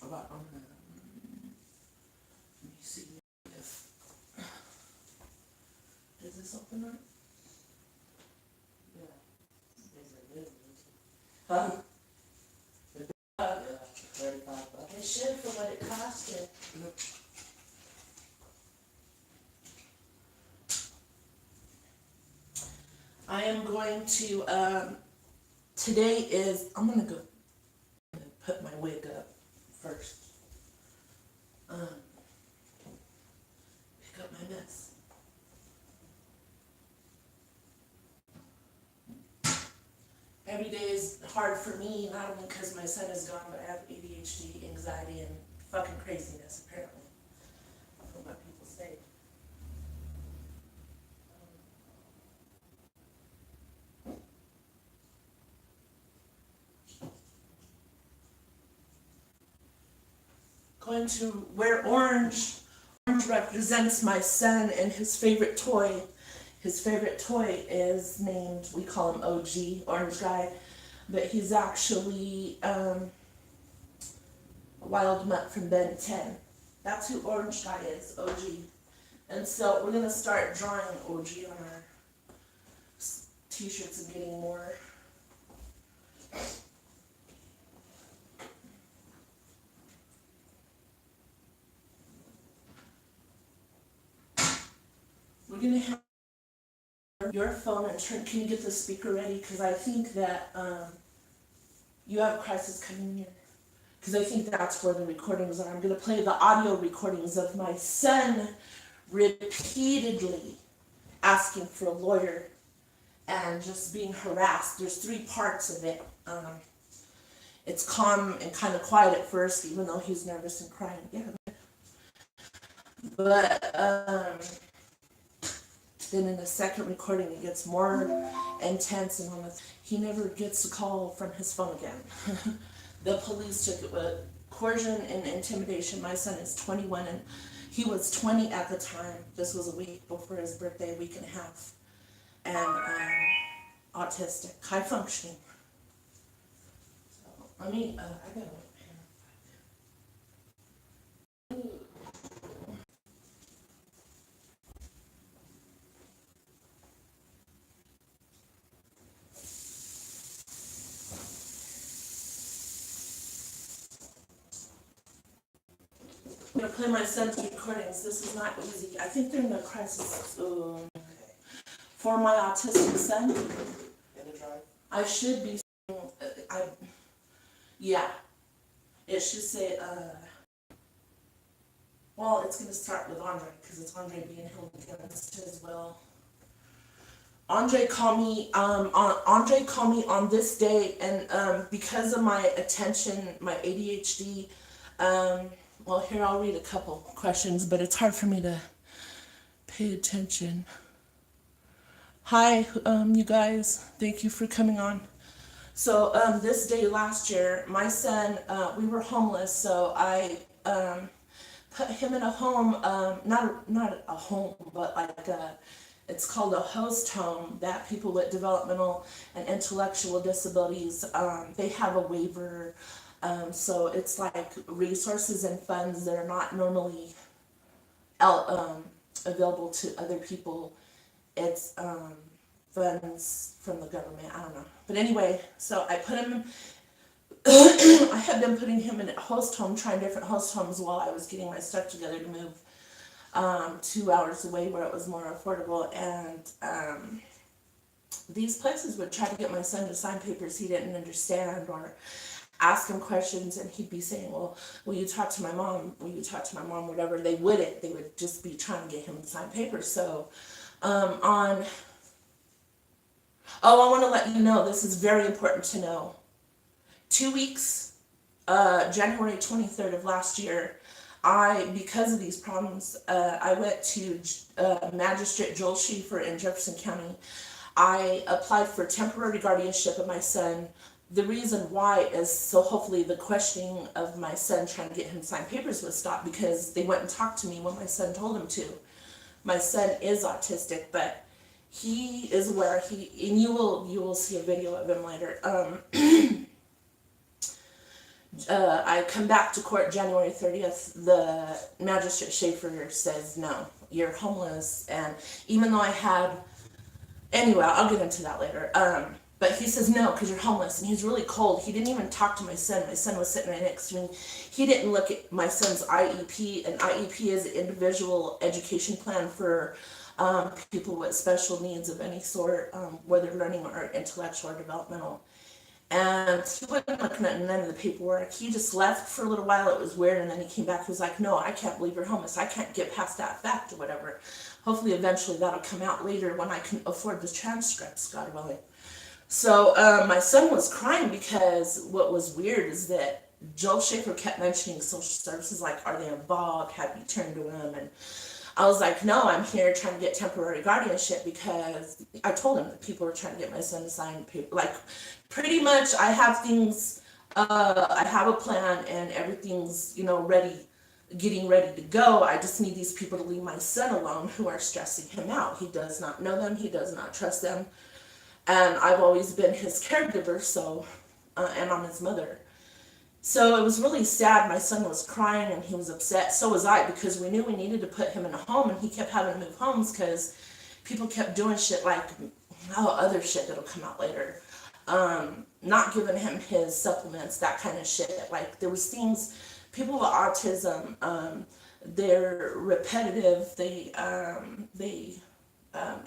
about, let me see if, does this open up? Yeah. Huh? Yeah, $35. It should for what it costed. I am going to, today is, I'm gonna go put my wig up first. Pick up my mess. Every day is hard for me, not only because my son is gone, but I have ADHD, anxiety, and fucking craziness, apparently. From what people say. Going to wear orange. Orange represents my son and his favorite toy. His favorite toy is named, we call him OG, Orange Guy, but he's actually a wild mutt from Ben 10. That's who Orange Guy is, OG. And so we're going to start drawing OG on our t-shirts and getting more. We're going to have your phone and turn, can you get the speaker ready? Because I think that you have a crisis coming here. Because I think that's where the recordings are. I'm going to play the audio recordings of my son repeatedly asking for a lawyer and just being harassed. There's 3 parts of it. It's calm and kind of quiet at first, even though he's nervous and crying. Yeah. But then in the second recording, it gets more intense, and he never gets a call from his phone again. The police took it with coercion and intimidation. My son is 21, and he was 20 at the time. This was a week before his birthday, a week and a half. And autistic, high functioning. So, I gotta I'm going to play my son's recordings. This is not easy. I think they're in a crisis. For my autistic son, I should be, yeah. It should say, well, it's going to start with Andre, because it's Andre being held against his will. Andre called me on this day, and because of my attention, my ADHD, well, here, I'll read a couple questions, but it's hard for me to pay attention. Hi, you guys. Thank you for coming on. So, this day last year, my son, we were homeless, so I put him in a home, not a home, but like it's called a host home that people with developmental and intellectual disabilities, they have a waiver. So it's like resources and funds that are not normally available to other people. It's funds from the government, I don't know. But anyway, so I put him, I had been putting him in a host home, trying different host homes while I was getting my stuff together to move 2 hours away where it was more affordable. And these places would try to get my son to sign papers he didn't understand, or ask him questions, and he'd be saying, well, will you talk to my mom? Will you talk to my mom? Whatever. They wouldn't. They would just be trying to get him to sign papers. So I want to let you know, this is very important to know. 2 weeks, January 23rd of last year, because of these problems, I went to Magistrate Joel Schieffer in Jefferson County. I applied for temporary guardianship of my son. The reason why is so hopefully the questioning of my son trying to get him to sign papers would stop, because they went and talked to me when my son told him to. My son is autistic, but he is aware, and you will see a video of him later. I come back to court January 30th. The magistrate Schaefer says, no, you're homeless. And even though I had, anyway, I'll get into that later. But he says, no, because you're homeless. And he's really cold. He didn't even talk to my son. My son was sitting right next to me. He didn't look at my son's IEP. And IEP is an individual education plan for people with special needs of any sort, whether learning or intellectual or developmental. And he wasn't looking at none of the paperwork. He just left for a little while. It was weird. And then he came back. He was like, no, I can't believe you're homeless. I can't get past that fact or whatever. Hopefully, eventually, that'll come out later when I can afford the transcripts, God willing. So my son was crying because what was weird is that Joel Schaefer kept mentioning social services, like, are they involved? Have you turned to them? And I was like, no, I'm here trying to get temporary guardianship because I told him that people were trying to get my son to sign paper. Like, pretty much, I have things, I have a plan and everything's, ready, getting ready to go. I just need these people to leave my son alone who are stressing him out. He does not know them. He does not trust them. And I've always been his caregiver, so, and I'm his mother. So it was really sad. My son was crying and he was upset. So was I, because we knew we needed to put him in a home, and he kept having to move homes because people kept doing shit like, other shit that'll come out later. Not giving him his supplements, that kind of shit. Like, there was things, people with autism, they're repetitive.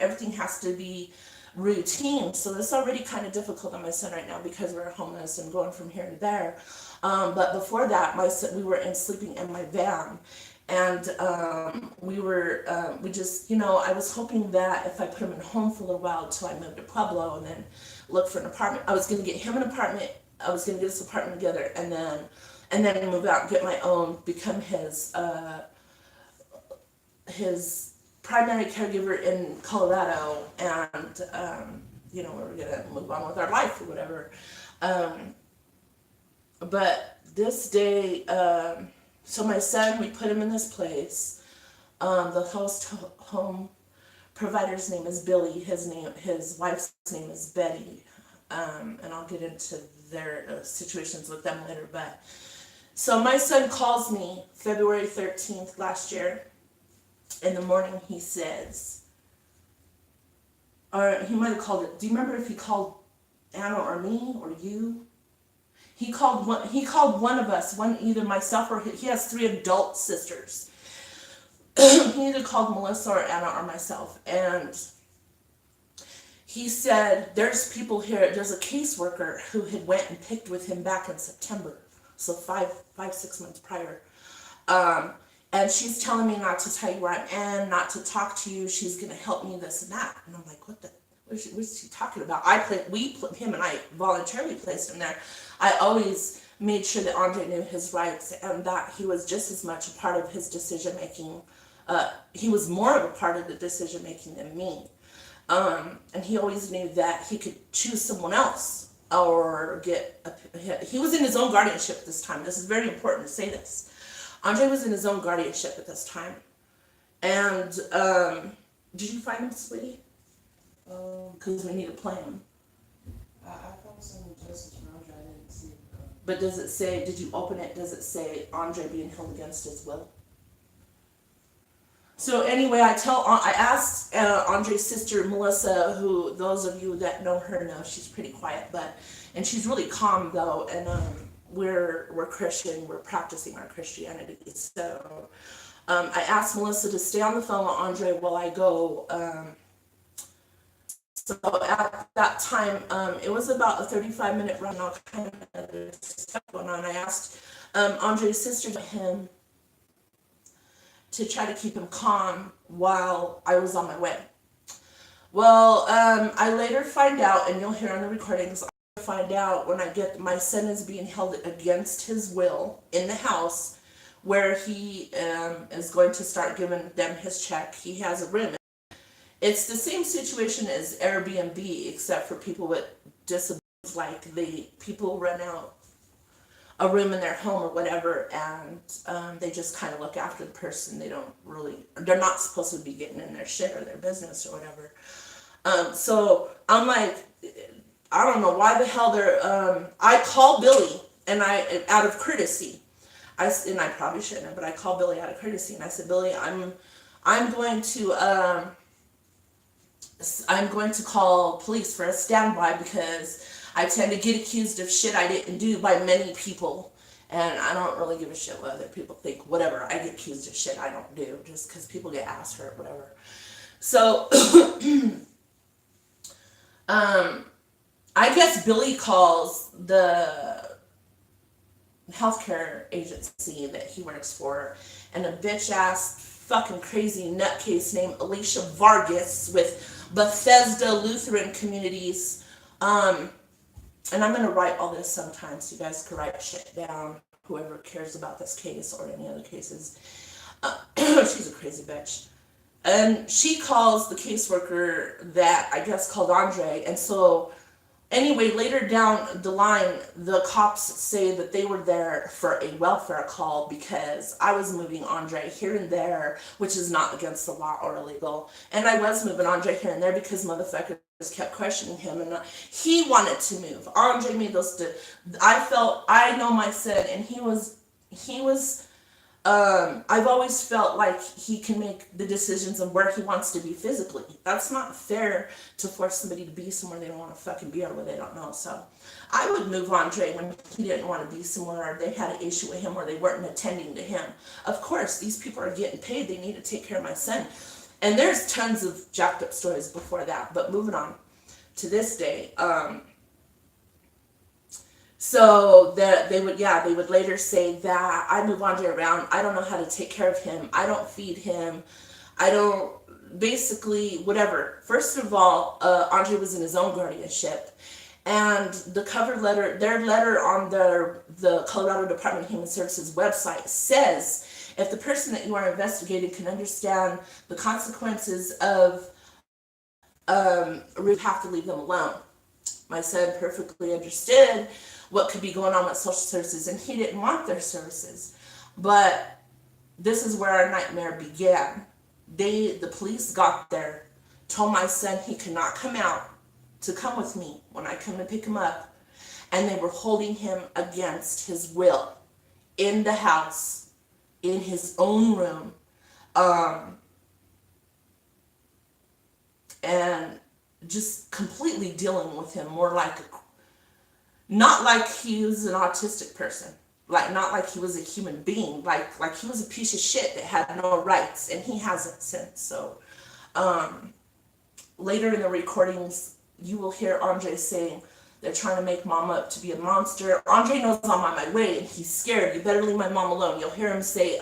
Everything has to be routine. So it's already kind of difficult on my son right now because we're homeless and going from here to there. But before that, my son, we were sleeping in my van, and we just, I was hoping that if I put him in a home for a little while until I moved to Pueblo and then look for an apartment, I was going to get him an apartment. I was going to get this apartment together, and then move out and get my own, become his primary caregiver in Colorado, and we were gonna move on with our life or whatever. But this day, so my son, we put him in this place. The host home provider's name is Billy. His wife's name is Betty, and I'll get into their situations with them later. But so my son calls me February 13th last year. In the morning, he says, or he might have called it. Do you remember if he called Anna or me or you? He called one of us, either myself or he has 3 adult sisters. He either called Melissa or Anna or myself, and he said, there's people here. There's a caseworker who had went and picked with him back in September, so 6 months prior. And she's telling me not to tell you where I'm in, not to talk to you. She's going to help me, this and that. And I'm like, what is she talking about? Him and I voluntarily placed him there. I always made sure that Andre knew his rights and that he was just as much a part of his decision making. He was more of a part of the decision making than me. And he always knew that he could choose someone else or he was in his own guardianship at this time. This is very important to say this. Andre was in his own guardianship at this time. And did you find him, sweetie? Because we need to play him. I found some justice from Andre. I didn't see it. But does it say, did you open it? Does it say Andre being held against his will? So anyway, I asked Andre's sister, Melissa, who those of you that know her know she's pretty quiet, and she's really calm though, and we're Christian, we're practicing our Christianity. So I asked Melissa to stay on the phone with Andre while I go. So at that time, it was about a 35-minute run, all kind of stuff going on. I asked Andre's sister him to try to keep him calm while I was on my way. Well, I later find out, and you'll hear on the recordings, find out when I get my son is being held against his will in the house where he is going to start giving them his check. He has a room. It's the same situation as Airbnb, except for people with disabilities. Like people rent out a room in their home or whatever, and they just kind of look after the person. They're not supposed to be getting in their shit or their business or whatever. So I'm like, I don't know why the hell I called Billy and I, out of courtesy, and I probably shouldn't have, but I called Billy out of courtesy, and I said, Billy, I'm going to call police for a standby because I tend to get accused of shit I didn't do by many people. And I don't really give a shit what other people think, whatever. I get accused of shit I don't do just because people get asked for it, whatever. So, I guess Billy calls the healthcare agency that he works for, and a bitch ass fucking crazy nutcase named Alicia Vargas with Bethesda Lutheran Communities. And I'm gonna write all this sometimes so you guys can write shit down, whoever cares about this case or any other cases. She's a crazy bitch. And she calls the caseworker that I guess called Andre, and so anyway, later down the line, the cops say that they were there for a welfare call because I was moving Andre here and there, which is not against the law or illegal. And I was moving Andre here and there because motherfuckers kept questioning him, and he wanted to move. Andre made those. I know my son, and he was. I've always felt like he can make the decisions of where he wants to be physically. That's not fair to force somebody to be somewhere they don't want to fucking be or where they don't know. So I would move Andre when he didn't want to be somewhere or they had an issue with him or they weren't attending to him. Of course, these people are getting paid. They need to take care of my son. And there's tons of jacked up stories before that. But moving on to this day, so that they would later say that I move Andre around. I don't know how to take care of him. I don't feed him. I don't, basically, whatever. First of all, Andre was in his own guardianship. And the cover letter, their letter on the Colorado Department of Human Services website says, if the person that you are investigating can understand the consequences of, you have to leave them alone. My son perfectly understood what could be going on with social services, and he didn't want their services. But this is where our nightmare began. The police got there, told my son he could not come out to come with me when I come to pick him up, and they were holding him against his will in the house, in his own room, and just completely dealing with him more like not like he was an autistic person, like not like he was a human being, like he was a piece of shit that had no rights, and he hasn't since. So later in the recordings, you will hear Andre saying they're trying to make mom up to be a monster. Andre knows I'm on my way, and he's scared. You better leave my mom alone. You'll hear him say,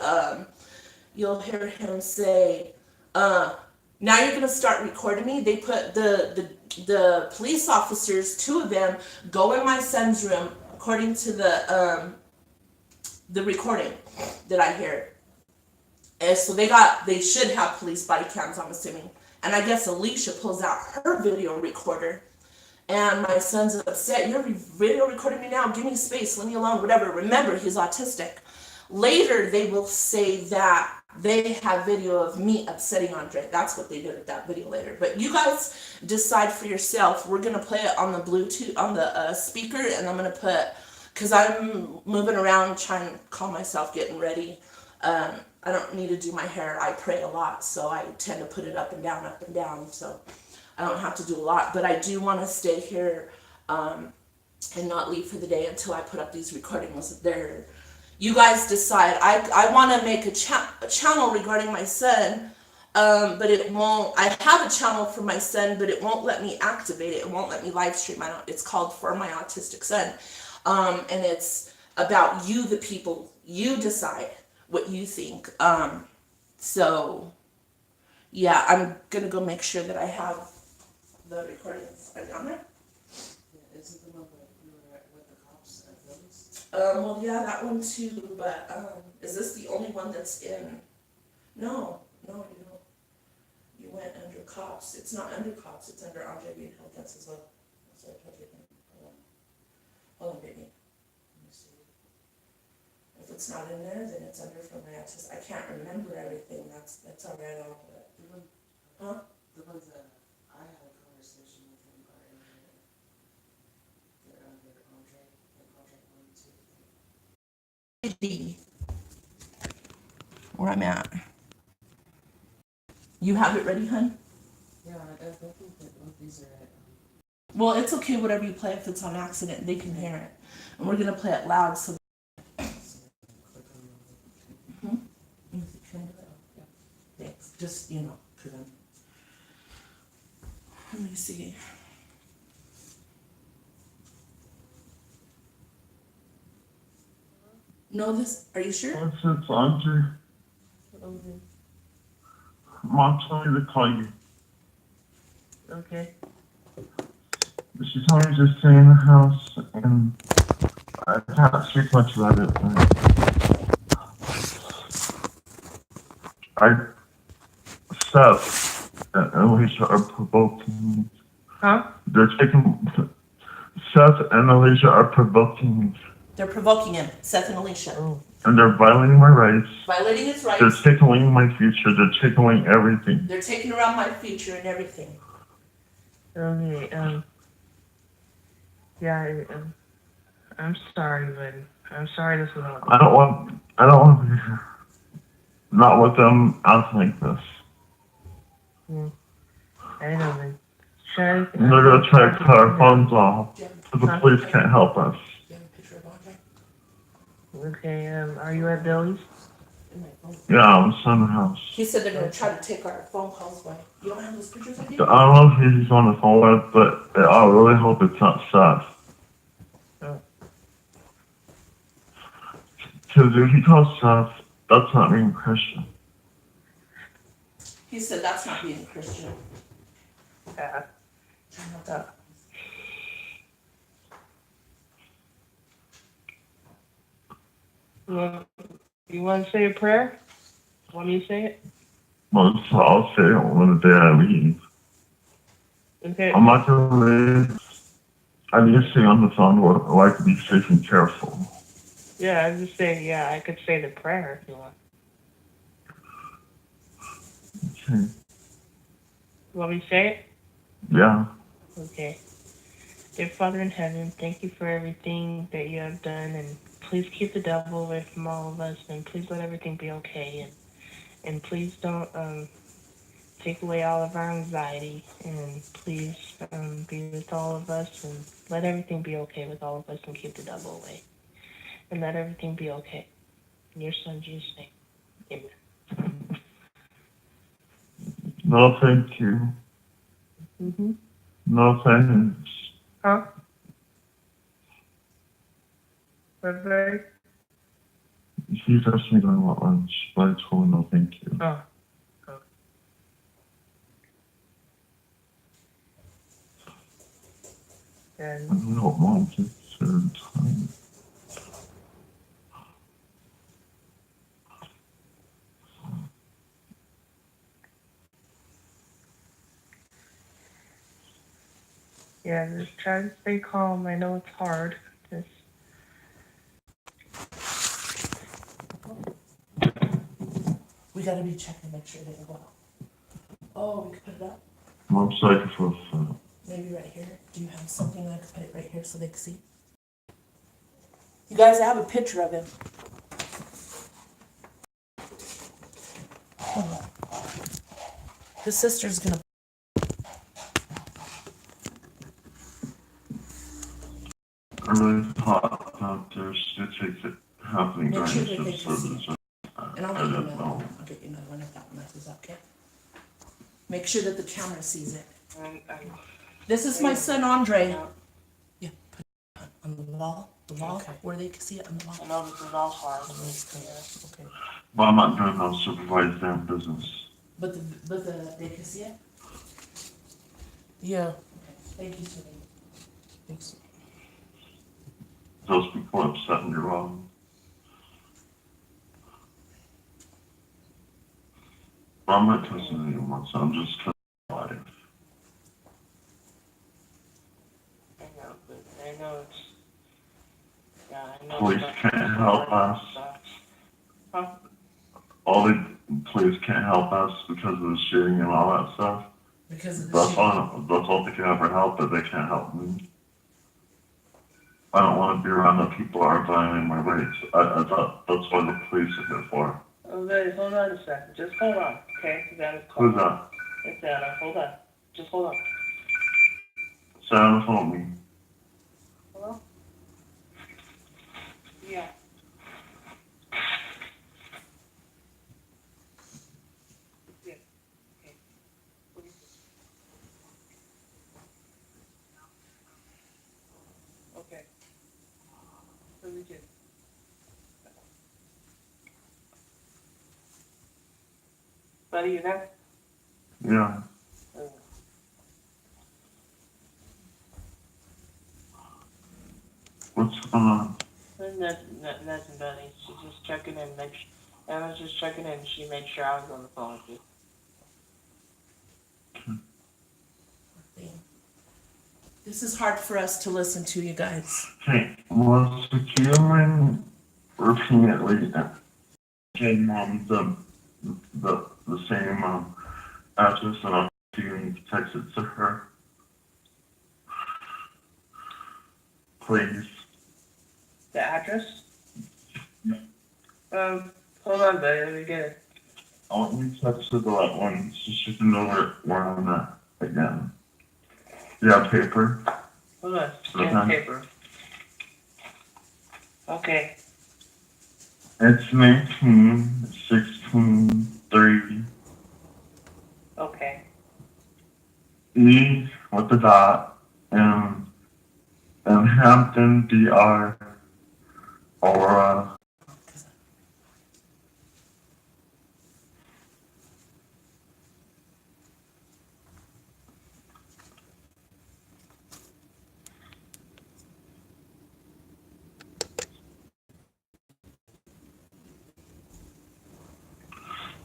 now you're gonna start recording me. They put the police officers, 2 of them, go in my son's room, according to the recording that I hear. And so they should have police body cams, I'm assuming. And I guess Alicia pulls out her video recorder, and my son's upset. You're video recording me now. Give me space. Leave me alone. Whatever. Remember, he's autistic. Later, they will say that they have video of me upsetting Andre. That's what they did with that video later. But you guys decide for yourself. We're going to play it on the Bluetooth, on the speaker, and I'm going to put, because I'm moving around trying to calm myself, getting ready. I don't need to do my hair. I pray a lot, so I tend to put it up and down, so I don't have to do a lot. But I do want to stay here and not leave for the day until I put up these recordings. You guys decide. I want to make a channel regarding my son, but it won't. I have a channel for my son, but it won't let me activate it. It won't let me live stream. It's called For My Autistic Son, and it's about you, the people. You decide what you think. So, yeah, I'm gonna go make sure that I have the recordings. Are they on there? Yeah, isn't the one that you were at with the cops at Phillies? Well, yeah, that one too, but, is this the only one that's in? No, you don't. You went under cops. It's not under cops, it's under Andre being held against as well. That's what I told you. Hold on, baby. Let me see. If it's not in there, then it's under from my access. I can't remember everything, that's all right, Huh? The ones that I had a conversation with him are in there. They're under Andre, like Andre 1, 2, where I'm at. You have it ready, hun? Yeah, I think that both these are at, Well, it's okay, whatever you play. If it's on accident, they can hear it. And we're gonna play it loud, so. click on Mhm. Thanks. Just, cause let me see. No, are you sure? Yes, it's Andre. Okay. Mom told me to call you. Okay. She told me to stay in the house, and I can't speak much about it, but Seth and Alicia are provoking me. Huh? Seth and Alicia are provoking me. They're provoking him, Seth and Alicia. Oh. And they're violating my rights. Violating his They're rights. taking away my future. They're taking away everything. They're taking around my future and everything. Okay, yeah, I'm sorry, but I'm sorry this is all. I don't want to be here. Not with them acting like this. I know, man. Sure. And they're going to try to cut our phones off. But the police can't help us. Do you have a picture of Andre? Okay, are you at Billy's? Yeah, I'm son of the house. He said they're gonna try to take our phone calls away. You don't have those pictures of I you? don't know if he's on the phone with, but I really hope it's not Seth. Oh. Because if he calls Seth, that's not being Christian. He said that's not being Christian. Yeah. You want to say a prayer? Want me to say it? Well, so I'll say it when the day I leave. Okay. I'm not going to leave. I need to stay on the phone where I can be safe and careful. Yeah, I was just saying, yeah, I could say the prayer if you want. Okay. You want me to say it? Yeah. Okay. Dear Father in heaven, thank you for everything that you have done, and please keep the devil away from all of us, and please let everything be okay, and please don't take away all of our anxiety, and please be with all of us, and let everything be okay with all of us, and keep the devil away, and let everything be okay. In your son Jesus' name, amen. No, thank you. Mm-hmm. No, thanks. Huh? Bye-bye. He's asked me to want lunch, but I told him no, thank you. Oh. And I don't want to third time. yeah, just try to stay calm. I know it's hard. Just We gotta be checking to make sure they go out. Oh, we could put it up? I'm sorry for that. Maybe right here. Do you have something I could put it right here so they can see? You guys, I have a picture of him. Hold on. His sister's gonna. I really thought that there's statistics happening Make during sure this that they can see episode. And I'll I get you don't another know. one. I'll get you another one if that one messes up, okay? Make sure that the camera sees it. This is my son Andre. Yeah, put it on the wall. The wall, Okay. where they can see it on the wall. I know this is all hard. Okay. Well, I'm not doing no supervised damn business. But they can see it? Yeah. Okay. Thank you, sweetie. Thanks. Those people are upset and you're wrong. Well, I'm not cussing anyone, so I'm just cussing life. I know it's. Yeah, I know. Police can't help us. Huh? All the police can't help us because of the shooting and all that stuff. Because of the That's shooting. all they can ever help, but they can't help me. I don't want to be around the people that are violating my rights. I thought that's what the police are here for. Okay, hold on a second. Just hold on, okay? Savannah's calling. Who's that? It's Anna. Hold on. Just hold on. Sam told me. Hello? Yeah. Yeah. Okay. What is it? Okay. What did we do? Buddy, you there? Yeah. Oh. What's going on? Nothing, buddy. She's just checking in. Anna's just checking in. She made sure I was on the phone with you. This is hard for us to listen to, you guys. Hey, was the human repeatedly gave mom the same address and I'm going to text it to her? Please. The address? Yeah. Hold on, buddy. Let me get it. I want you to text her the right one so she can know where I'm at again. Yeah, paper. Hold on. Scan paper. Okay. It's 19, 16, 3. Okay. E with the dot and Hampton, DR, Aura.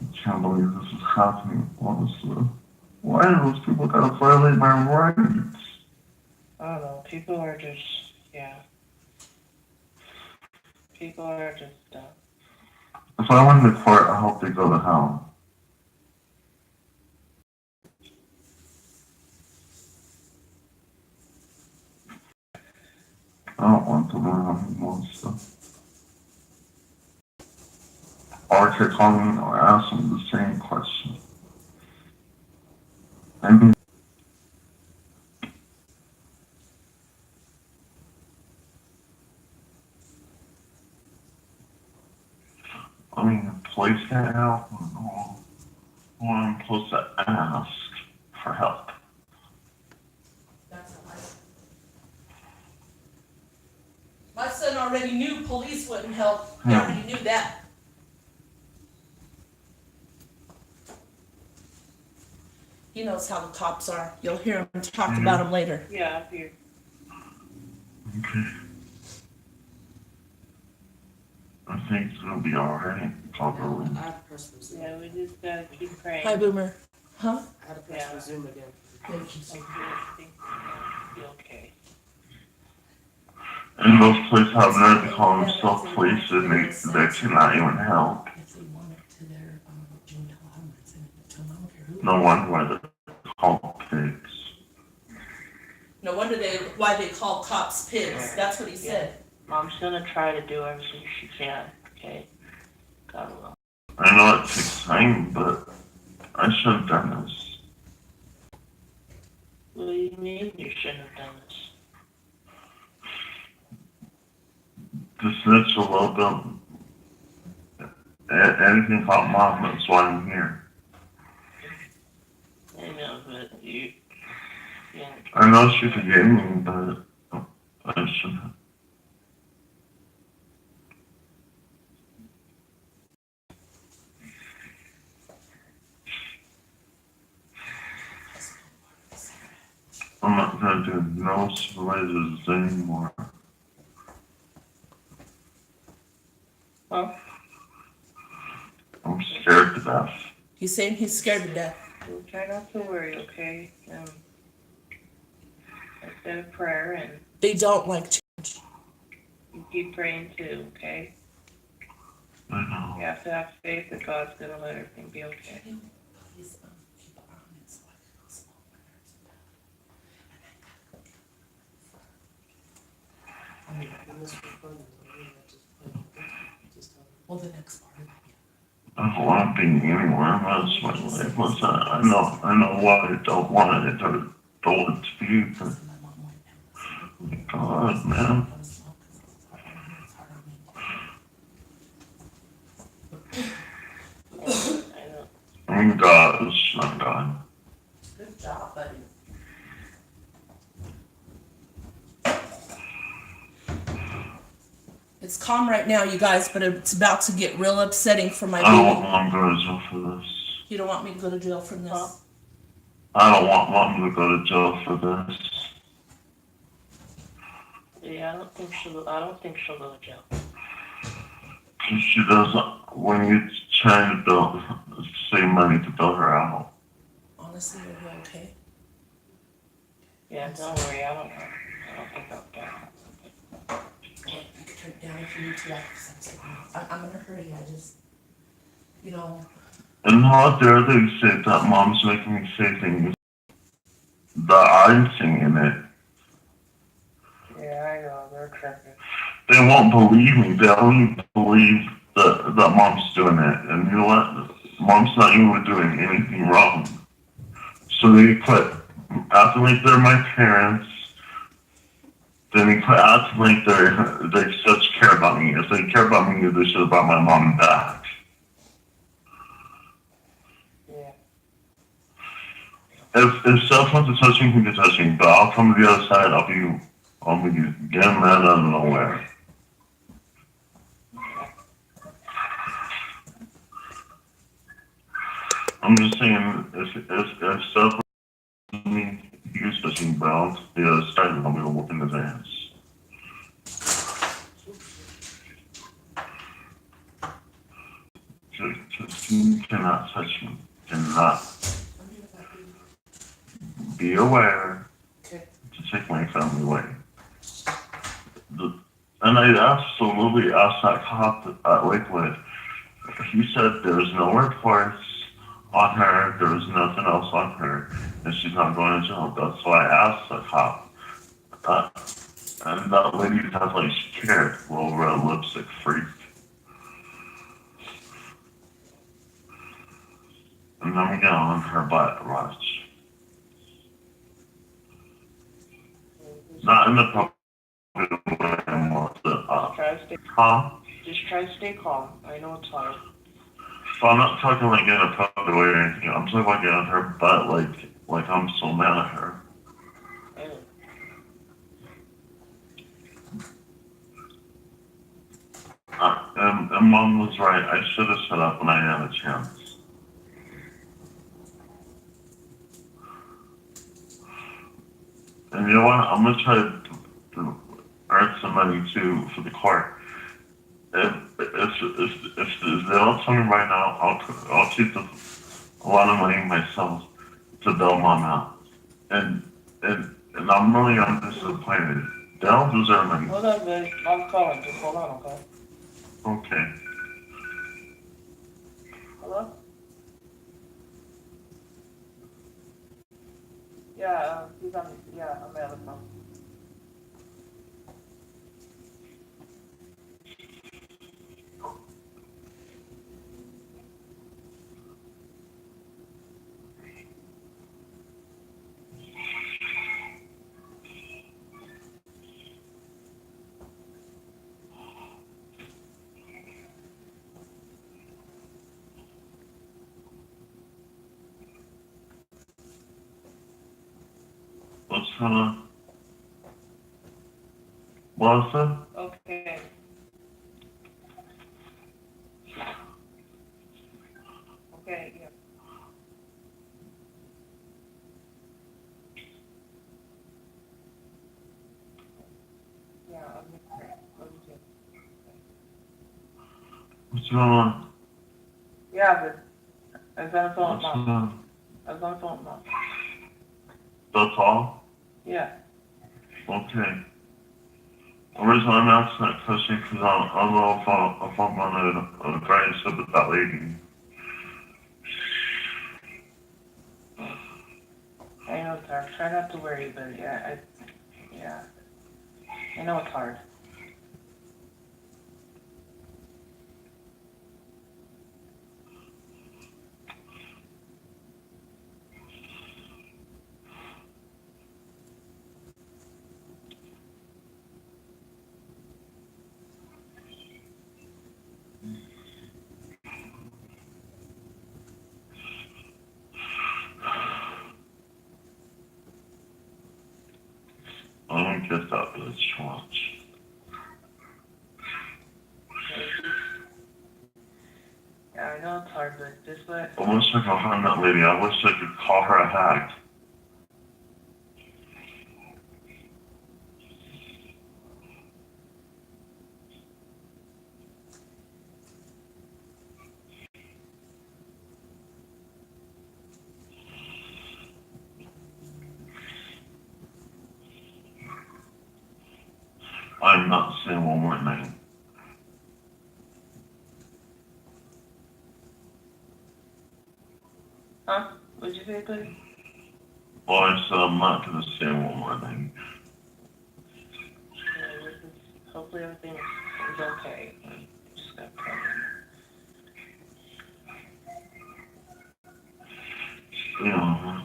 I can't believe this is happening, honestly. Why do those people gotta violate my rights? I don't know. People are just, yeah. People are just, If I win the court, I hope they go to hell. I don't want to learn anymore stuff. Or to call me or ask them the same question. I mean, the police can't help. Or I'm supposed to ask for help. My son already knew police wouldn't help. He already knew that. He knows how the cops are. You'll hear him talk about them later. yeah, I'm here. Okay. I think it's gonna be alright, probably. Yeah, we just gotta keep praying. Hi, Boomer. Huh? I had to press resume again. Thank you so much. Hopefully everything's gonna be okay. And those places have nerve to call themselves police and they cannot even help. If they want it to their Gmail, I'm not sending it to them. I don't care who. No wonder why they're called pigs. No wonder why they call cops pigs. That's what he said. Mom's gonna try to do everything she can, okay? God will. I know it takes time, but I should have done this. What do you mean you shouldn't have done this? To snitch a little bit. Anything about mom, that's why I'm here. I know, but you, yeah. I know she forgave me, but I shouldn't have. I'm not gonna do no surprises anymore. Huh? I'm scared to death. He's saying he's scared to death. We'll try not to worry, okay? I said a prayer and They don't like change. you keep praying too, okay? I know. You have to have faith that God's gonna let everything be okay. Well, the next part. I don't want being anywhere. That's my life. Listen, I know why I don't want it to be, but God, man. I know. I mean, God is not God. Good job, buddy. It's calm right now, you guys, but it's about to get real upsetting for my I don't baby. want to go to jail for this. You don't want me to go to jail from this? Huh? I don't want Mom to go to jail for this. Yeah, I don't think she'll go to jail. Because she doesn't, when you try to save money to bail her out. Honestly, are you okay? Yeah, don't worry. I don't think I'll get it. You can turn it down if you need to. I'm gonna hurry. I just, you know. And how dare they say that Mom's making me say things that I'm singing it. Yeah, I know. They're tripping. They won't believe me. They only believe that Mom's doing it. And you know what? Mom's not even doing anything wrong. So they quit acting like they're my parents. Then they quit acting like they such care about me. If they care about me, they should have brought my mom back. Yeah. If Steph wants to touch me, he can touch me. But I'll come to the other side. I'll be getting mad out of nowhere. I'm just saying, if Steph me, he was touching Brown, the other side, and I'll be whooping his ass. Just you cannot touch me. Cannot. Be aware Okay. to take my family away. And I absolutely asked that cop at Lakewood. He said there was no reports on her, there was nothing else on her, and she's not going to jail. That's why I asked the cop. And that lady was like scared, little red lipstick freak. And I'm getting on her butt, watch. Not in the public way anymore. Try to stay. Huh? Just try to stay calm. I know it's hard. So I'm not talking like in a public way or anything. I'm talking like on her butt, like I'm so mad at her. I know. And Mom was right. I should have shut up when I had a chance. And you know what? I'm gonna try to earn some money too for the court. If they don't tell me right now, I'll keep a lot of money myself to bail Mom out. And I'm really disappointed. They don't deserve money. Hold on, buddy. I'm calling. Just hold on, okay? Okay. Hello? Yeah, he's on. Yeah, I'm at the phone. What's gonna? What's that? Okay. Okay, yeah. Yeah, I'm here. Love you too. What's going on? Yeah, but I was on the phone with What's Mom. going on? I was on the phone with Mom. That's all? Yeah. Okay. The reason I'm asking that question because I don't know if I'm on a guardianship with that lady. I know it's hard. Try not to worry, but yeah, I know it's hard. I don't get that bitch much. Yeah, I know it's hard, but just let. I wish I could find that lady. I wish I could call her a hag. I'm not saying one more name. Huh? What'd you say, buddy? Well, I said I'm not gonna say one more name. Yeah, hopefully everything is okay. Just got pregnant. You know,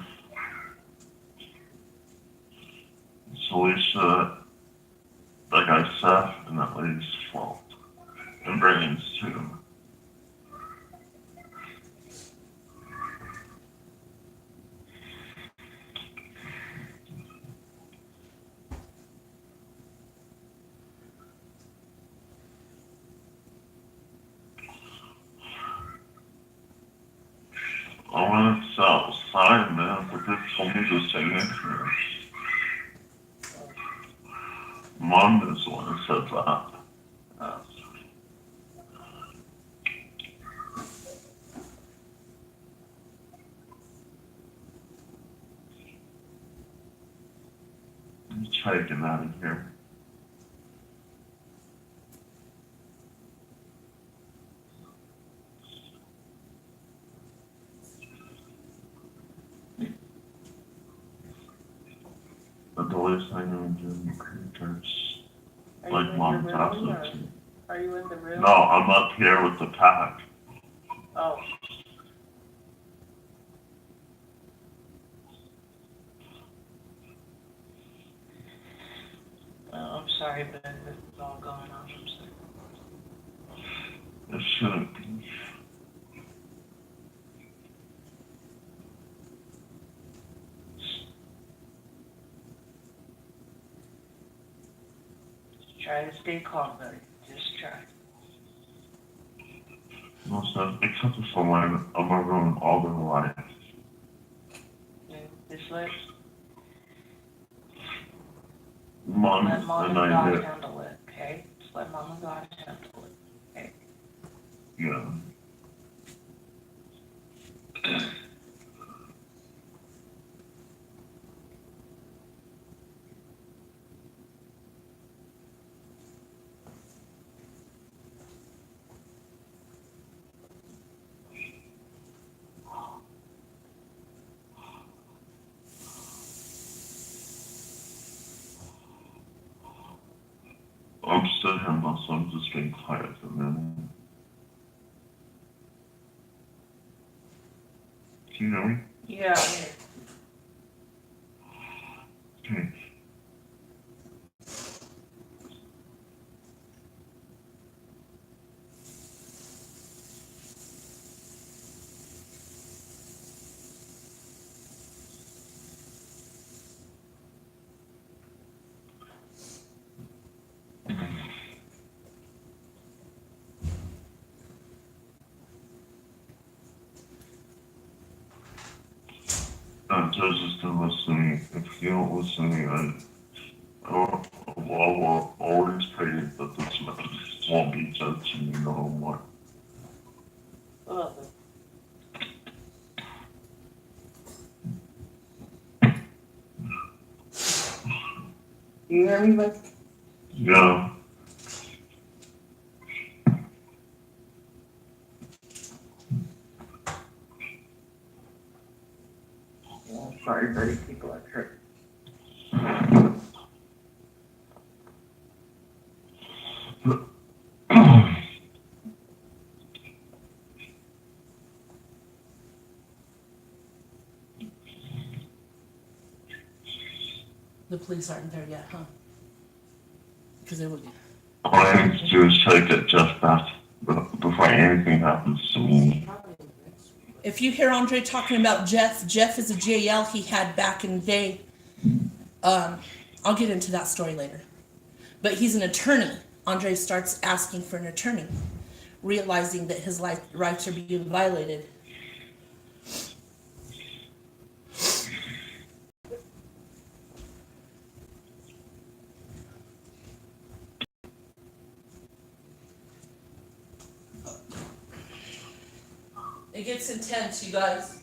it's Alicia, that guy Seth, and that lady's fault. And Brandon's too. I went outside, man, but they told me to stay in here. Mom is the one who said that. Oh. I'm trying to get out of here. But the least thing I'm doing creatures. Are Like you in Mom's the room, or absentee. are you in the room? No, I'm up here with the pack. Oh. Oh, I'm sorry, but this is all going on. I'm sorry. It shouldn't be. Try to stay calm, buddy. Just try. No, so except for someone, I'm gonna ruin all their life. And just let Mom Mom and and I God did. handle it, okay? Just let Mom and God handle it, okay? Yeah. I'm still here now, so I'm just being quiet for a minute. Can you hear me? Yeah. Okay. Judge is gonna listen to me. If you don't listen to me, I will always pray that this man won't be judging me no more. Oh, you hear me, bud? Yeah. Oh, sorry, buddy. People are hurt. The police aren't there yet, huh? Because they would. All I have to do is try to get Jeff back. before anything happens to me. If you hear Andre talking about Jeff, Jeff is a JL he had back in the day. I'll get into that story later. But he's an attorney. Andre starts asking for an attorney, realizing that his rights are being violated. It gets intense, you guys.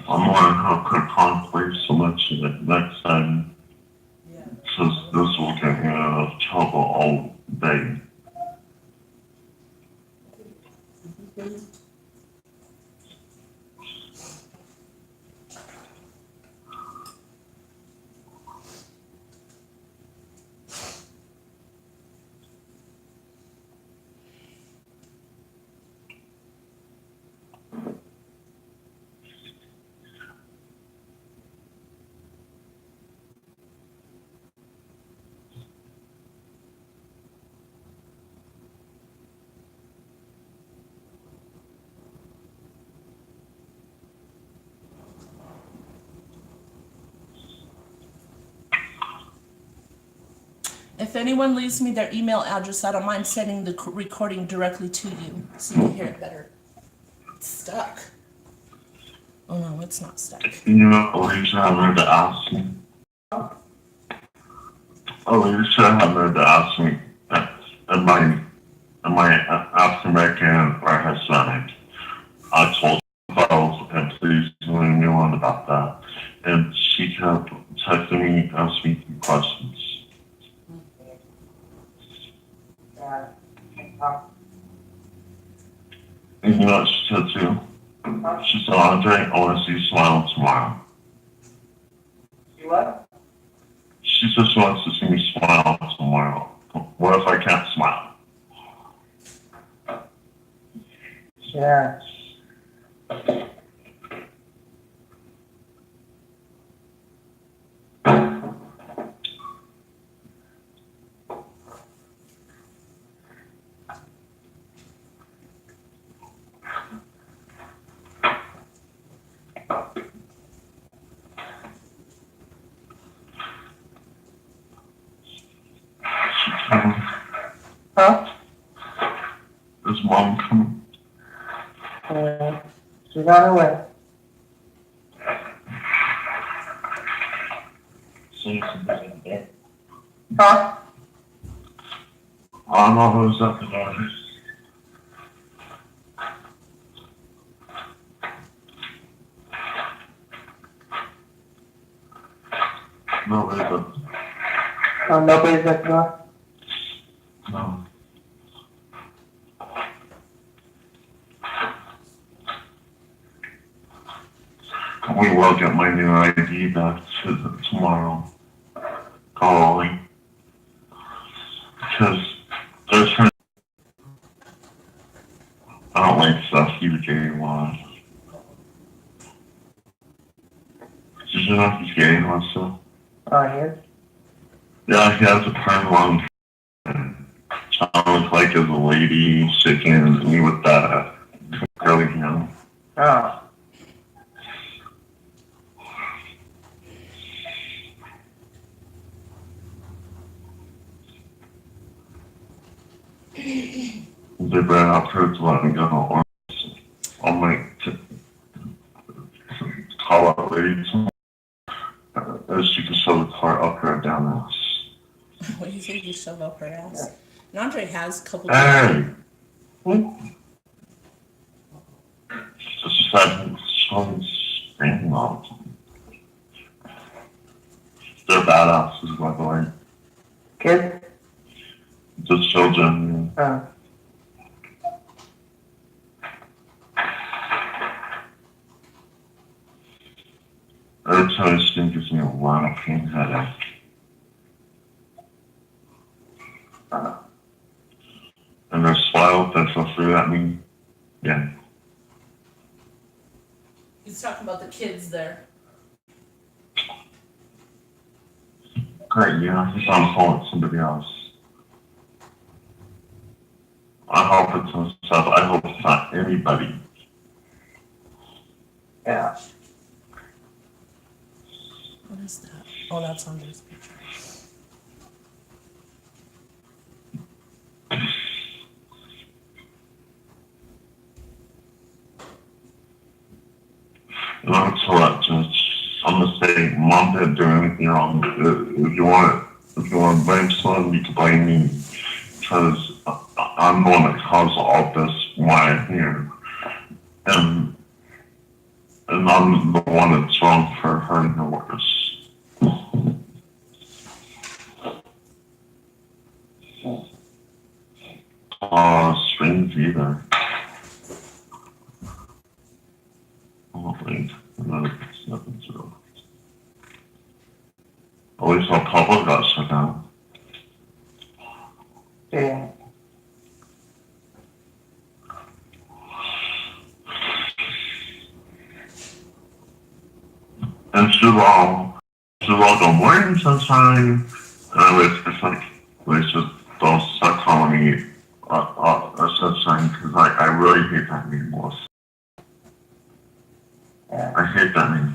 I'm wondering how could conflict so much that next time, since this will get me out of trouble all day. If anyone leaves me their email address, I don't mind sending the recording directly to you so you can hear it better. It's stuck. Oh no, it's not stuck. You know, Alicia, I wanted to ask you. Alicia, I wanted to ask me, am I African American or Hispanic? I told her, and please let me know about that. And she kept texting me, asking me questions. And you know what she said too? She said, Andre, I want to see you smile tomorrow. You what? She said she wants to see me smile tomorrow. What if I can't smile? Yeah. Huh? Is mom coming? She's on her way. Huh? I don't know who's at the door. Nobody's at the Oh, nobody's at the door? No. We will get my new ID back tomorrow. Calling. Because they're trying. I don't like stuff he gay was. Did you know he's gay also? Oh, he is? Yeah, he has a perm long. Sounds like as a lady shaking me with that curly hair. Oh. They ran out her to let me go home. I might call up lady as she can shove the car up her down ass. What do you think you shove up her ass? And Andre has a couple. Hey! Just said someone's screaming all the time. They're badasses, by the way. Kids? The children. Oh. Every time I skin gives me a lot of pain headache. And there's swells that go through that me. Yeah. He's talking about the kids there. Great, yeah, he's on the phone with somebody else. I hope it's himself. I hope it's not anybody. Yeah. What is that? Oh, that's Andre's picture. And I'm gonna tell that judge, I'm gonna say, Mom didn't do anything wrong. If you want to blame someone, you can blame me. Because I'm the one that caused all this why I'm here. And I'm the one that's wrong for hurting her workers. Strings either. Oh, wait. No, it's nothing to. At least our public got shut down. Yeah. And Sherelle don't morning sunshine. And it's like, let's just don't start calling me a sunshine because I really hate that name, Melissa. Yeah. I hate that name.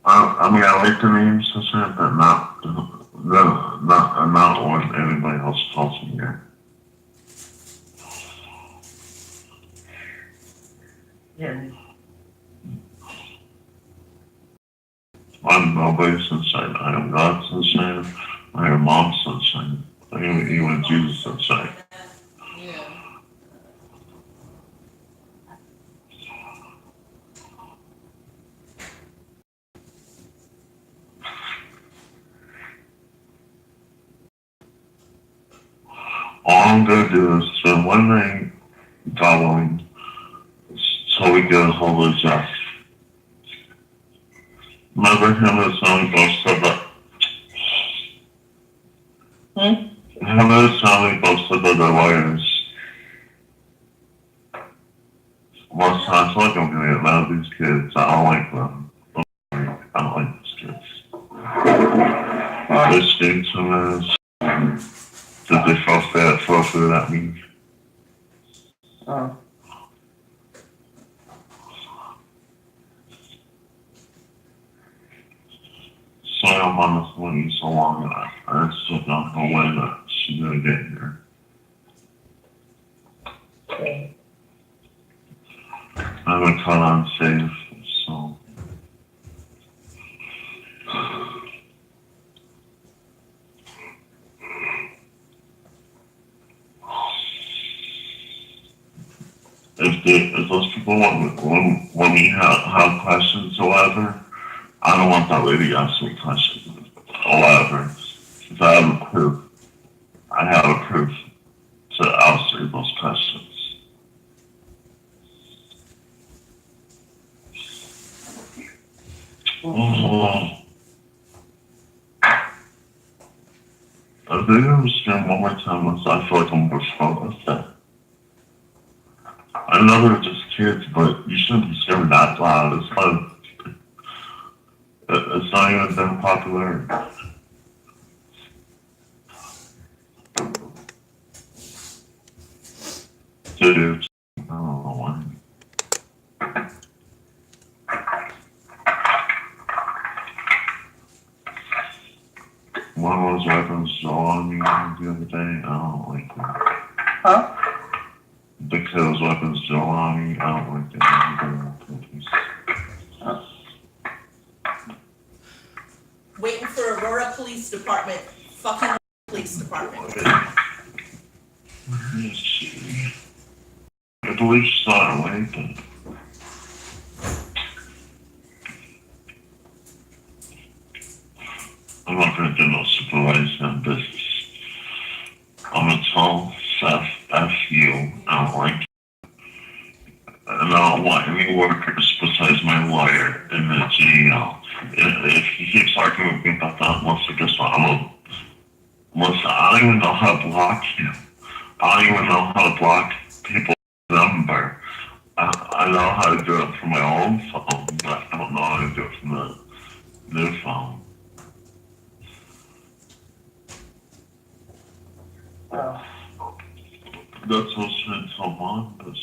I mean, I like the name sunshine, but not when anybody else calls me that. Yeah. I'm nobody's sunshine. I am God's sunshine. I am Mom's sunshine. I am even Jesus' sunshine. Yeah. All I'm gonna do is spend one night gobbling so we get a hold of Jeff. Remember him and Sonny both said that. Him and Sonny both said that they're lawyers. Most times, like I'm gonna get mad at these kids. I don't like them. I don't like these kids. They speak to me. Did they throw food at me? Oh. Sorry I'm on this one so long that I still don't know when that she's gonna get here. Okay. I'm gonna cut on safe, so. If those people want me to have questions or whatever, I don't want that lady asking me questions or whatever. If I have a proof, I have a proof to answer those questions. Oh. If they understand one more time, I feel like I'm responsible with that. I know they're just kids, but you shouldn't be scaring that loud. It's not even that popular. Dude, I don't know why. One of those weapons on me the other day. I don't like that. Huh? The kills weapons still on me. I don't like that. Waiting for Aurora Police Department. Fucking police department. Let's see. I believe she's on her way, but. I'm not gonna do no supervising business. I'm gonna tell Seth, F you, I don't like you. And I don't want any workers besides my lawyer in the jail. If he keeps arguing with me about that, Melissa, guess what? Melissa, I don't even know how to block him. I don't even know how to block people's number. I know how to do it from my own phone, but I don't know how to do it from the new phone. Oh. That's what's been so long.